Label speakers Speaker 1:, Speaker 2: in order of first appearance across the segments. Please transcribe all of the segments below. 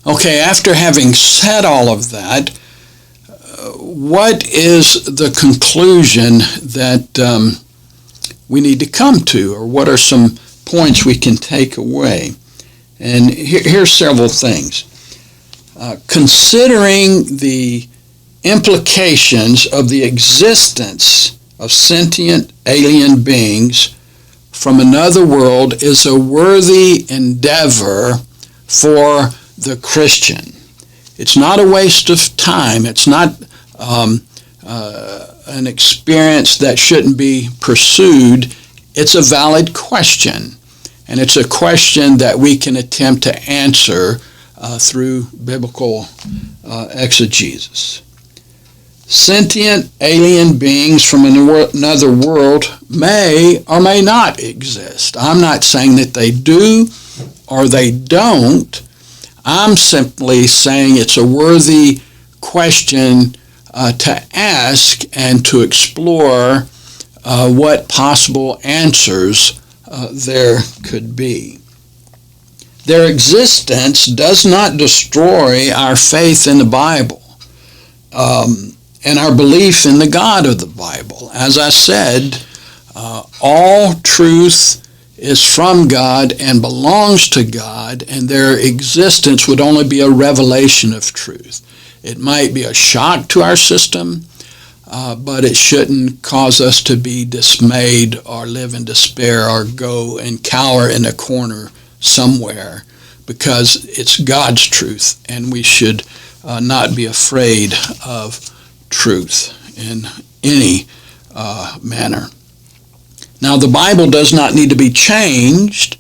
Speaker 1: Okay, after having said all of that, what is the conclusion that we need to come to, or what are some points we can take away? And here's several things. Considering the implications of the existence of sentient alien beings from another world is a worthy endeavor for the Christian. It's not a waste of time. It's not an experience that shouldn't be pursued. It's a valid question, and it's a question that we can attempt to answer through biblical exegesis. Sentient alien beings from another world may or may not exist. I'm not saying that they do or they don't. I'm simply saying it's a worthy question to ask and to explore what possible answers there could be. Their existence does not destroy our faith in the Bible and our belief in the God of the Bible. As I said, all truth is from God and belongs to God, and their existence would only be a revelation of truth. It might be a shock to our system, but it shouldn't cause us to be dismayed or live in despair or go and cower in a corner somewhere, because it's God's truth, and we should not be afraid of truth in any manner. Now, the Bible does not need to be changed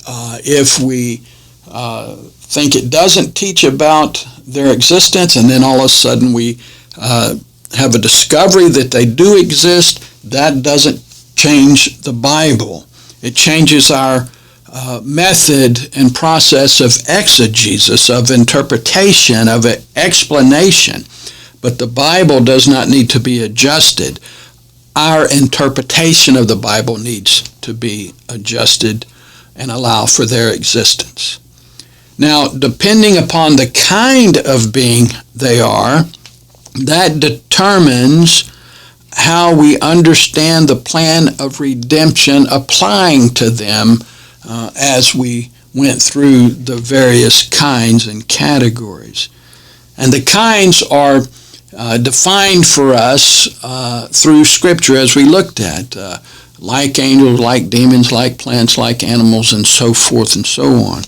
Speaker 1: if we think it doesn't teach about their existence, and then all of a sudden we have a discovery that they do exist. That doesn't change the Bible. It changes our method and process of exegesis, of interpretation, of explanation. But the Bible does not need to be adjusted. Our interpretation of the Bible needs to be adjusted and allow for their existence. Now, depending upon the kind of being they are, that determines how we understand the plan of redemption applying to them as we went through the various kinds and categories. And the kinds are defined for us through Scripture, as we looked at, like angels, like demons, like plants, like animals, and so forth and so on.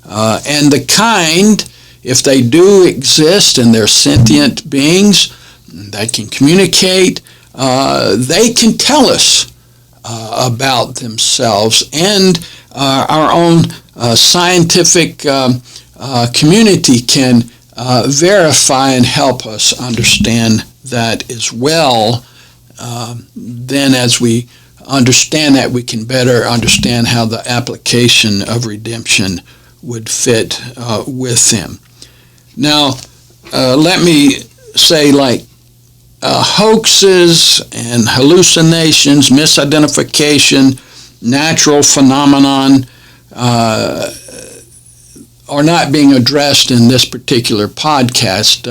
Speaker 1: And the kind, if they do exist and they're sentient beings that can communicate, they can tell us about themselves, and our own scientific community can verify and help us understand that as well. Then as we understand that, we can better understand how the application of redemption would fit with them. Now, let me say, like hoaxes and hallucinations, misidentification, natural phenomenon are not being addressed in this particular podcast.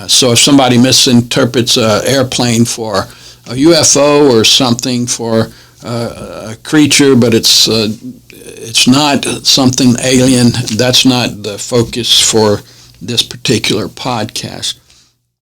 Speaker 1: So if somebody misinterprets an airplane for a UFO or something for a creature, but it's not something alien, that's not the focus for this particular podcast.